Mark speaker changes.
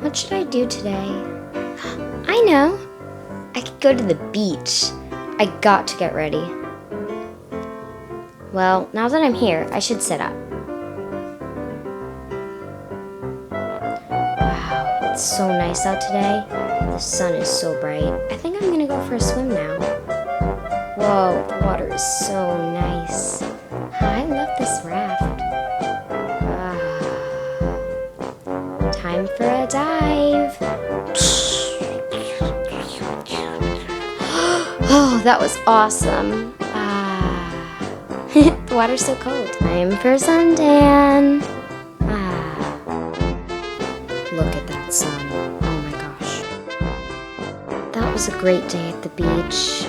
Speaker 1: What should I do today? I know! I could go to the beach. I got to get ready. Well, now that I'm here, I should sit up. Wow, it's so nice out today. The sun is so bright. I think I'm gonna go for a swim now. Whoa, the water is so nice. I love this raft. Time for a dive. Oh, that was awesome. The water's so cold. Time for suntan. Look at that sun. Oh my gosh. That was a great day at the beach.